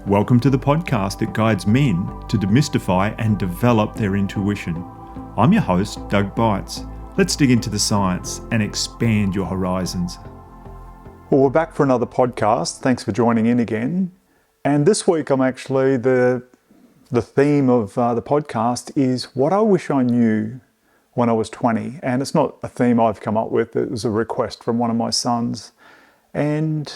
Welcome to the podcast that guides men to demystify and develop their intuition. I'm your host, Doug Bites. Let's dig into the science and expand your horizons. Well, we're back for another podcast. Thanks for joining in again. And this week, I'm actually, the theme of the podcast is what I wish I knew when I was 20. And it's not a theme I've come up with. It was a request from one of my sons. And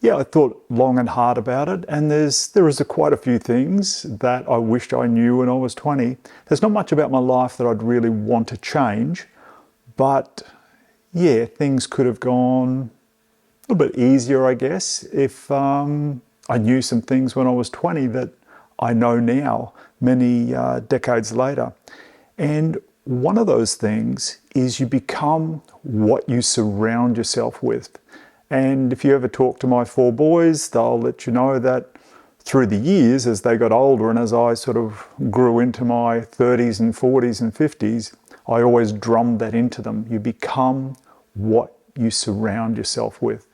yeah, I thought long and hard about it, and there is quite a few things that I wished I knew when I was 20. There's not much about my life that I'd really want to change, but yeah, things could have gone a little bit easier, I guess, if I knew some things when I was 20 that I know now, many decades later. And one of those things is you become what you surround yourself with. And if you ever talk to my four boys, they'll let you know that through the years, as they got older and as I sort of grew into my 30s and 40s and 50s, I always drummed that into them. You become what you surround yourself with.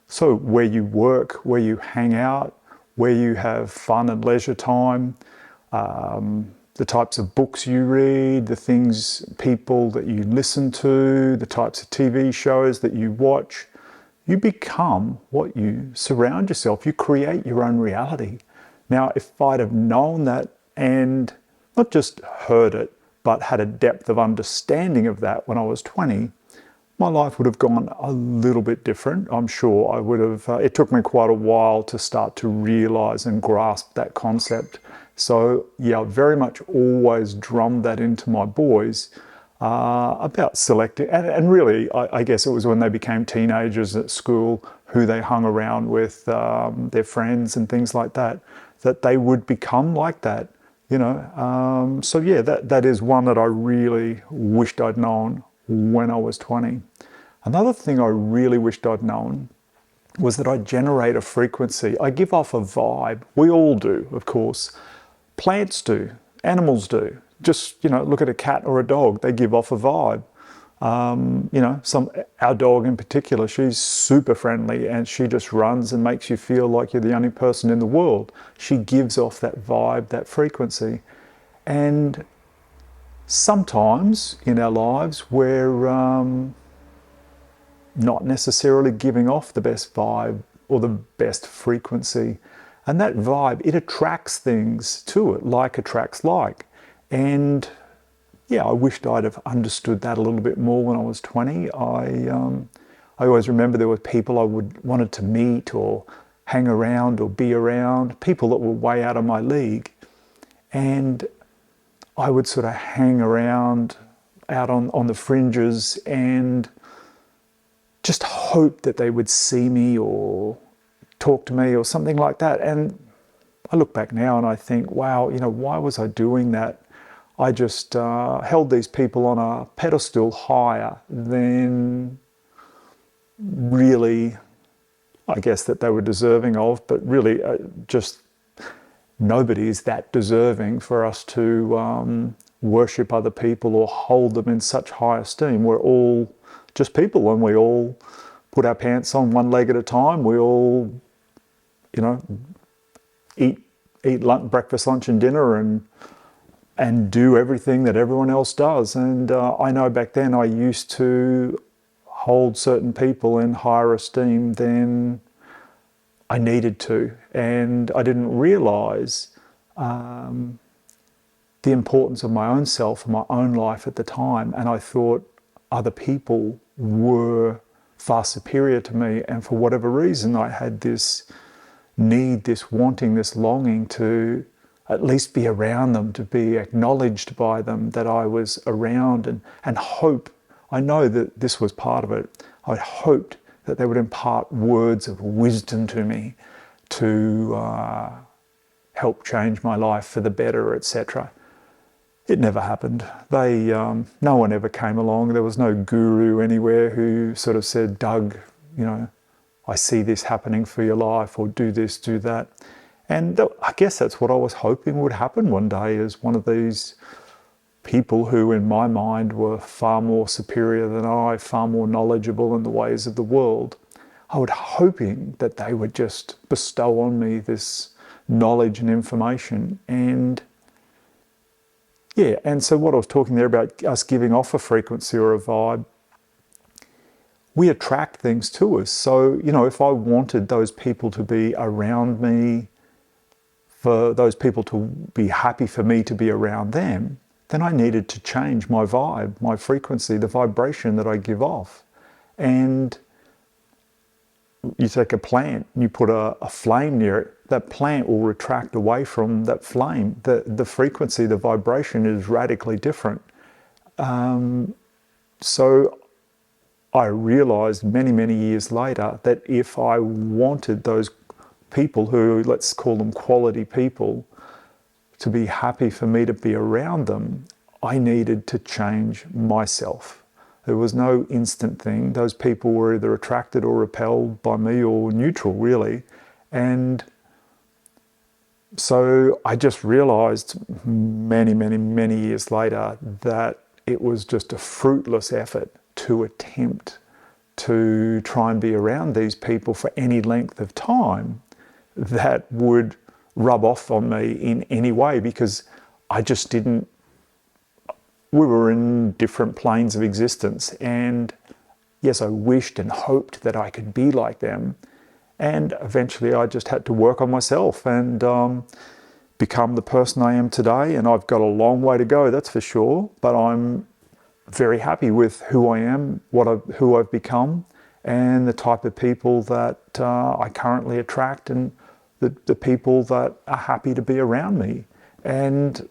So where you work, where you hang out, where you have fun and leisure time, the types of books you read, the people that you listen to, the types of TV shows that you watch, you become what you surround yourself. You create your own reality. Now, if I'd have known that and not just heard it, but had a depth of understanding of that when I was 20, my life would have gone a little bit different. I'm sure I would have, it took me quite a while to start to realize and grasp that concept. So yeah, I very much always drummed that into my boys about selecting, and really, I guess it was when they became teenagers at school, who they hung around with, their friends and things like that, that they would become like that, you know. So yeah, that is one that I really wished I'd known when I was 20. Another thing I really wished I'd known was that I generate a frequency. I give off a vibe. We all do, of course. Plants do, animals do. Just, you know, look at a cat or a dog, they give off a vibe. You know, our dog in particular, she's super friendly and she just runs and makes you feel like you're the only person in the world. She gives off that vibe, that frequency. And sometimes in our lives, we're not necessarily giving off the best vibe or the best frequency. And that vibe, it attracts things to it, like attracts like. And yeah, I wished I'd have understood that a little bit more when I was 20. I always remember there were people I wanted to meet or hang around or be around, people that were way out of my league. And I would sort of hang around out on the fringes and just hope that they would see me or talk to me or something like that. And I look back now and I think, wow, you know, why was I doing that? I just held these people on a pedestal higher than really, I guess, that they were deserving of, but really just nobody is that deserving for us to worship other people or hold them in such high esteem. We're all just people and we all put our pants on one leg at a time. We all, you know, eat breakfast, lunch and dinner and do everything that everyone else does. And I know back then I used to hold certain people in higher esteem than I needed to. And I didn't realize the importance of my own self and my own life at the time. And I thought other people were far superior to me. And for whatever reason, I had this need, this wanting, this longing to at least be around them, to be acknowledged by them, that I was around and hope. I know that this was part of it. I hoped that they would impart words of wisdom to me to help change my life for the better, etc. It never happened. No one ever came along. There was no guru anywhere who sort of said, Doug, you know, I see this happening for your life, or do this, do that. And I guess that's what I was hoping would happen one day, is one of these people who in my mind were far more superior than I, far more knowledgeable in the ways of the world. I was hoping that they would just bestow on me this knowledge and information. And yeah, and so what I was talking there about us giving off a frequency or a vibe, we attract things to us. So, if I wanted those people to be around me, for those people to be happy for me to be around them, then I needed to change my vibe, my frequency, the vibration that I give off. And you take a plant and you put a flame near it, that plant will retract away from that flame. The frequency, the vibration is radically different. So I realized many, many years later that if I wanted those people who, let's call them quality people, to be happy for me to be around them, I needed to change myself. There was no instant thing. Those people were either attracted or repelled by me or neutral, really. And so I just realized many, many, many years later that it was just a fruitless effort to attempt to try and be around these people for any length of time that would rub off on me in any way, because I just didn't. We were in different planes of existence, and yes, I wished and hoped that I could be like them, and eventually I just had to work on myself and become the person I am today. And I've got a long way to go, that's for sure, but I'm very happy with who I am, who I've become, and the type of people that I currently attract, and the people that are happy to be around me. And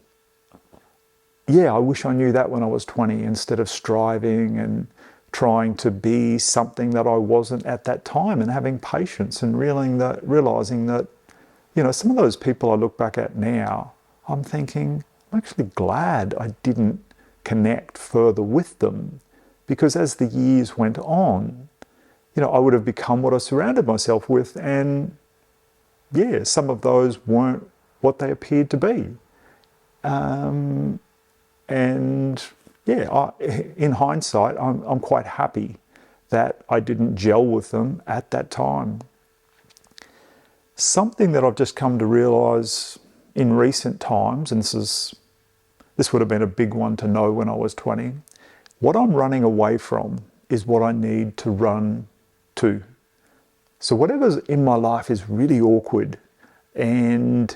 yeah, I wish I knew that when I was 20, instead of striving and trying to be something that I wasn't at that time, and having patience and realizing that, some of those people I look back at now, I'm thinking, I'm actually glad I didn't connect further with them, because as the years went on, I would have become what I surrounded myself with, and yeah, some of those weren't what they appeared to be. And yeah, in hindsight, I'm quite happy that I didn't gel with them at that time. Something that I've just come to realise in recent times, and this would have been a big one to know when I was 20, what I'm running away from is what I need to run to. So whatever's in my life is really awkward and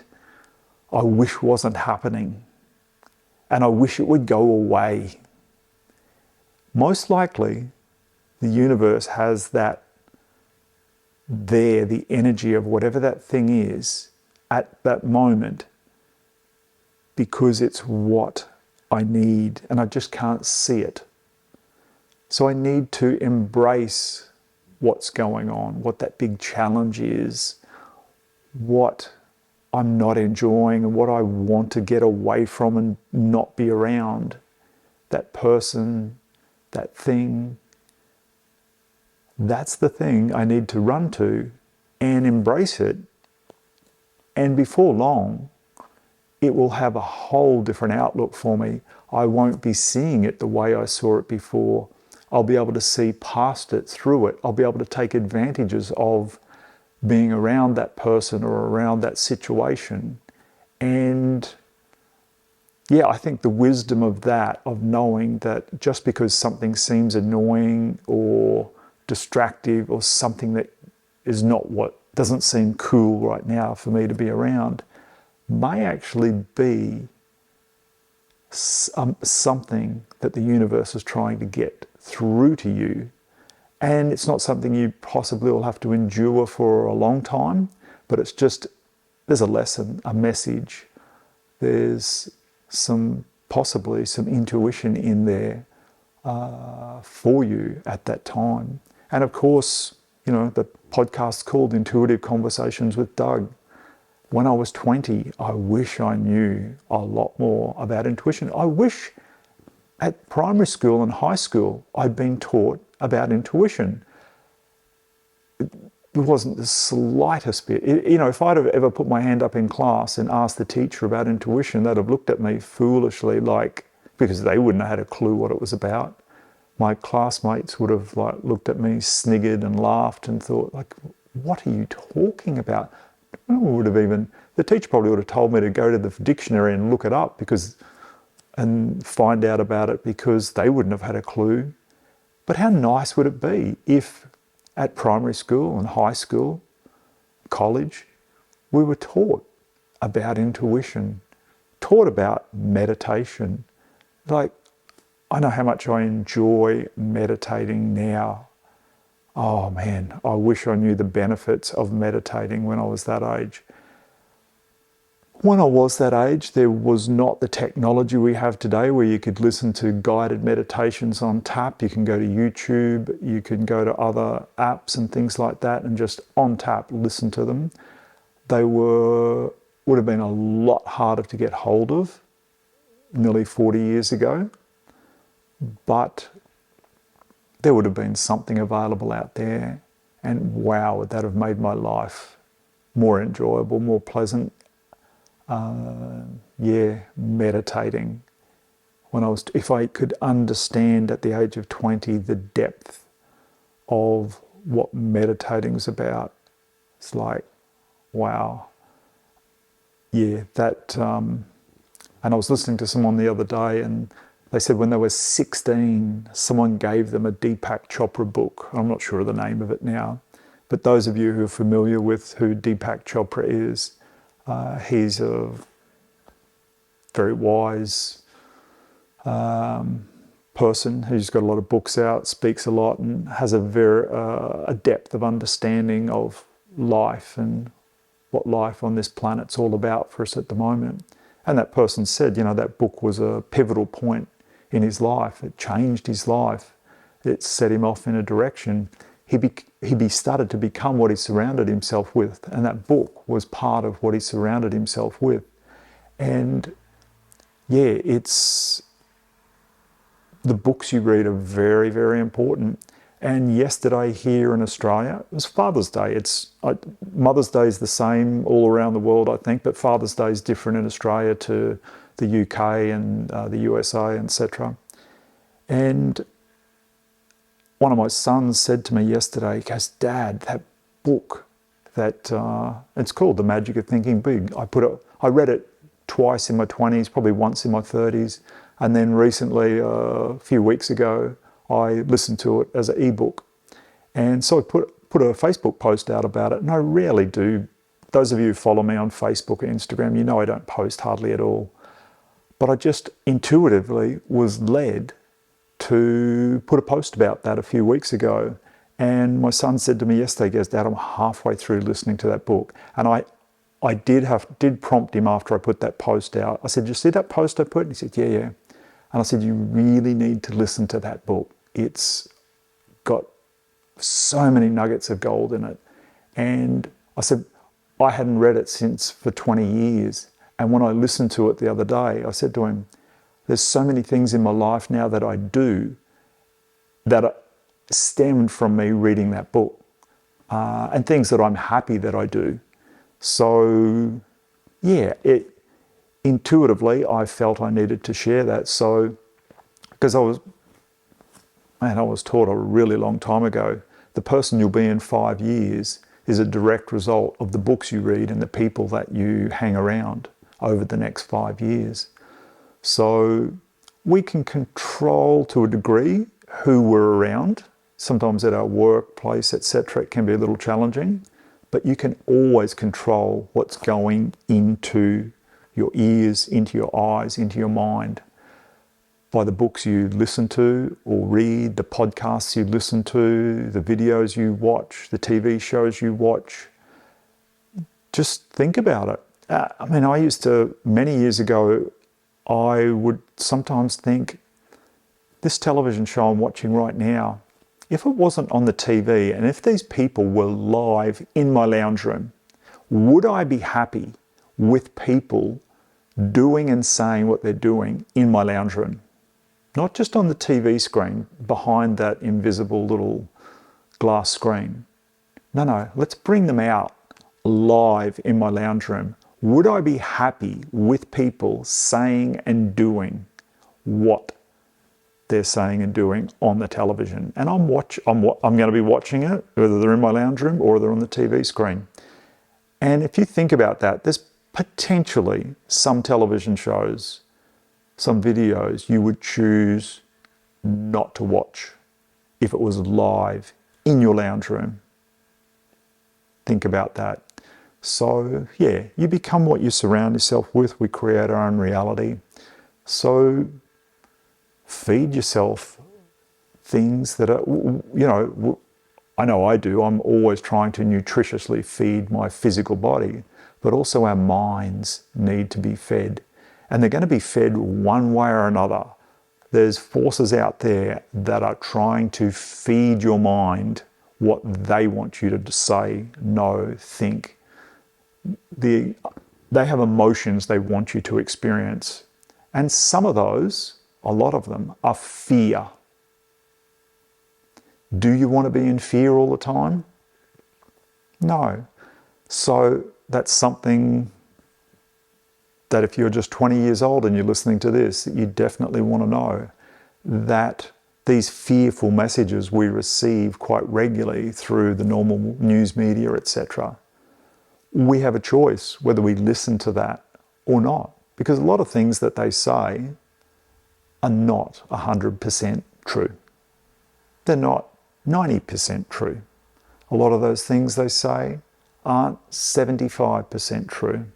I wish wasn't happening, and I wish it would go away. Most likely, the universe has that there, the energy of whatever that thing is at that moment, because it's what I need and I just can't see it. So I need to embrace what's going on, what that big challenge is, what I'm not enjoying and what I want to get away from and not be around. That person, that thing, that's the thing I need to run to and embrace it. And before long, it will have a whole different outlook for me. I won't be seeing it the way I saw it before. I'll be able to see past it, through it. I'll be able to take advantages of being around that person or around that situation. And yeah, I think the wisdom of that, of knowing that just because something seems annoying or distractive or something that is not what doesn't seem cool right now for me to be around, may actually be something that the universe is trying to get through to you. And it's not something you possibly will have to endure for a long time, but it's just, there's a lesson, a message. There's possibly some intuition in there for you at that time. And of course, the podcast's called Intuitive Conversations with Doug. When I was 20, I wish I knew a lot more about intuition. I wish at primary school and high school I'd been taught about intuition. It wasn't the slightest bit. If I'd have ever put my hand up in class and asked the teacher about intuition, they'd have looked at me foolishly, because they wouldn't have had a clue what it was about. My classmates would have looked at me, sniggered and laughed and thought, what are you talking about? the teacher probably would have told me to go to the dictionary and look it up and find out about it, because they wouldn't have had a clue. But how nice would it be if at primary school and high school, college, we were taught about intuition, taught about meditation. Like, I know how much I enjoy meditating now. Oh man, I wish I knew the benefits of meditating when I was that age. When I was that age, there was not the technology we have today where you could listen to guided meditations on tap. You can go to YouTube, you can go to other apps and things like that and just on tap listen to them. They would have been a lot harder to get hold of nearly 40 years ago, but there would have been something available out there, and wow, would that have made my life more enjoyable, more pleasant. Meditating. If I could understand at the age of 20 the depth of what meditating is about, it's like, wow. Yeah, and I was listening to someone the other day, and they said when they were 16, someone gave them a Deepak Chopra book. I'm not sure of the name of it now, but those of you who are familiar with who Deepak Chopra is, he's a very wise person who's got a lot of books out, speaks a lot, and has a depth of understanding of life and what life on this planet's all about for us at the moment. And that person said, that book was a pivotal point in his life. It changed his life. It set him off in a direction. He started to become what he surrounded himself with, and that book was part of what he surrounded himself with. And yeah, the books you read are very, very important. And yesterday here in Australia, it was Father's Day. Mother's Day is the same all around the world, I think, but Father's Day is different in Australia to the UK and the USA, etc. And one of my sons said to me yesterday, he goes, "Dad, that book, it's called The Magic of Thinking Big. I read it twice in my 20s, probably once in my 30s, and then recently, a few weeks ago, I listened to it as an ebook." And so I put a Facebook post out about it, and I rarely do. Those of you who follow me on Facebook or Instagram, I don't post hardly at all. But I just intuitively was led to put a post about that a few weeks ago. And my son said to me yesterday, he goes, "Dad, I'm halfway through listening to that book." And I did prompt him after I put that post out. I said, "Did you see that post I put?" And he said, yeah. And I said, "You really need to listen to that book. It's got so many nuggets of gold in it." And I said, I hadn't read it for 20 years. And when I listened to it the other day, I said to him, there's so many things in my life now that I do that stemmed from me reading that book, and things that I'm happy that I do. So yeah, intuitively, I felt I needed to share that. So, because I was taught a really long time ago, the person you'll be in 5 years is a direct result of the books you read and the people that you hang around over the next 5 years. So we can control to a degree who we're around. Sometimes at our workplace, etc., it can be a little challenging, but you can always control what's going into your ears, into your eyes, into your mind by the books you listen to or read, the podcasts you listen to, the videos you watch, the TV shows you watch. Just think about it. I used to, many years ago, I would sometimes think, this television show I'm watching right now, if it wasn't on the TV and if these people were live in my lounge room, would I be happy with people doing and saying what they're doing in my lounge room? Not just on the TV screen, behind that invisible little glass screen. No, let's bring them out live in my lounge room. Would I be happy with people saying and doing what they're saying and doing on the television? And I'm going to be watching it, whether they're in my lounge room or they're on the TV screen. And if you think about that, there's potentially some television shows, some videos you would choose not to watch if it was live in your lounge room. Think about that. So yeah, you become what you surround yourself with. We create our own reality. So feed yourself things that are, I know I do. I'm always trying to nutritiously feed my physical body, but also our minds need to be fed. And they're going to be fed one way or another. There's forces out there that are trying to feed your mind what they want you to say, know, think. They have emotions they want you to experience. And some of those, a lot of them, are fear. Do you want to be in fear all the time? No. So that's something that if you're just 20 years old and you're listening to this, you definitely want to know that these fearful messages we receive quite regularly through the normal news media, etc. We have a choice whether we listen to that or not, because a lot of things that they say are not 100% true. They're not 90% true. A lot of those things they say aren't 75% true.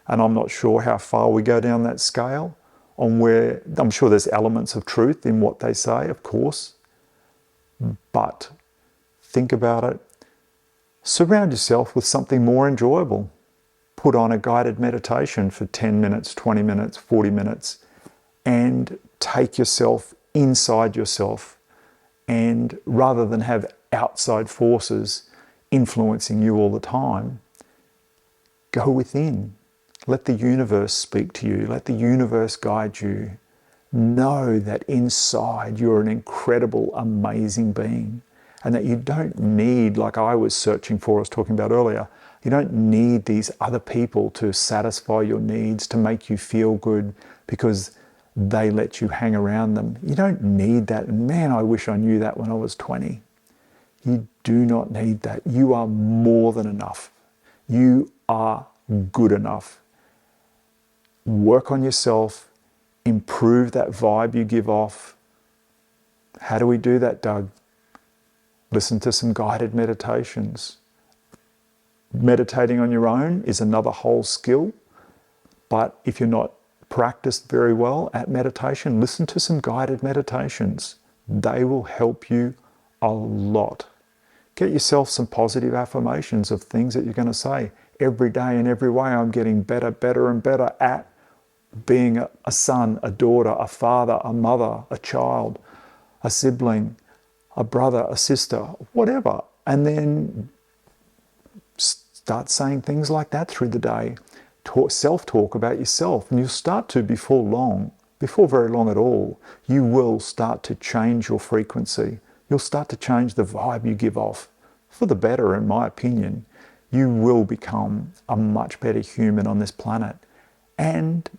And I'm not sure how far we go down that scale on where, I'm sure there's elements of truth in what they say, of course. But think about it. Surround yourself with something more enjoyable. Put on a guided meditation for 10 minutes, 20 minutes, 40 minutes, and take yourself inside yourself. And rather than have outside forces influencing you all the time, go within. Let the universe speak to you. Let the universe guide you. Know that inside you're an incredible, amazing being, and that you don't need, like I was searching for, I was talking about earlier, you don't need these other people to satisfy your needs, to make you feel good because they let you hang around them. You don't need that. And man, I wish I knew that when I was 20. You do not need that. You are more than enough. You are good enough. Work on yourself. Improve that vibe you give off. How do we do that, Doug? Listen to some guided meditations. Meditating on your own is another whole skill. But if you're not practiced very well at meditation, listen to some guided meditations. They will help you a lot. Get yourself some positive affirmations of things that you're going to say. Every day in every way, I'm getting better, better and better at being a son, a daughter, a father, a mother, a child, a sibling, a brother, a sister, whatever. And then start saying things like that through the day. Self-talk about yourself, and you'll start to, before very long at all, you will start to change your frequency. You'll start to change the vibe you give off for the better, in my opinion. You will become a much better human on this planet. And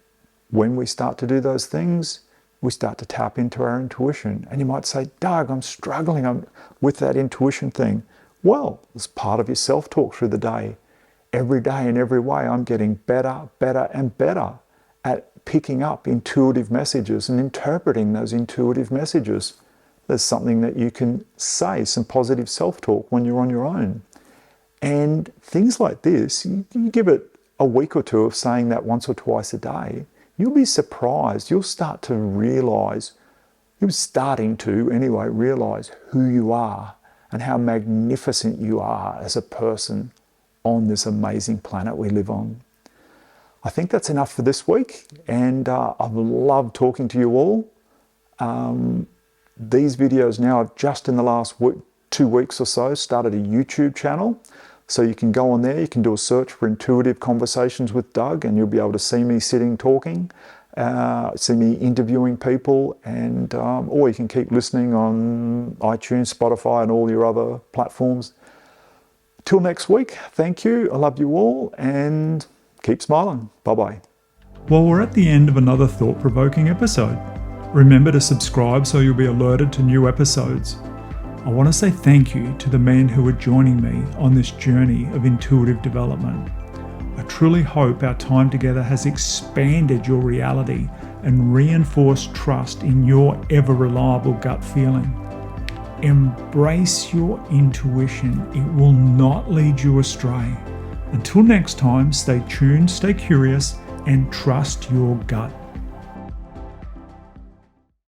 when we start to do those things, we start to tap into our intuition. And you might say, Doug, I'm struggling with that intuition thing. Well, it's part of your self-talk through the day. Every day in every way, I'm getting better, better and better at picking up intuitive messages and interpreting those intuitive messages. There's something that you can say, some positive self-talk when you're on your own. And things like this, you give it a week or two of saying that once or twice a day, you'll be surprised. You'll start to realize, you're starting to anyway, realize who you are and how magnificent you are as a person on this amazing planet we live on. I think that's enough for this week, and I've loved talking to you all. These videos now, I've just in the last 2 weeks or so started a YouTube channel. So you can go on there, you can do a search for Intuitive Conversations with Doug, and you'll be able to see me sitting talking, see me interviewing people, and or you can keep listening on iTunes, Spotify, and all your other platforms. Till next week, thank you. I love you all, and keep smiling. Bye-bye. Well, we're at the end of another thought-provoking episode. Remember to subscribe so you'll be alerted to new episodes. I want to say thank you to the men who are joining me on this journey of intuitive development. truly hope our time together has expanded your reality and reinforced trust in your ever-reliable gut feeling. Embrace your intuition. It will not lead you astray. Until next time, stay tuned, stay curious, and trust your gut.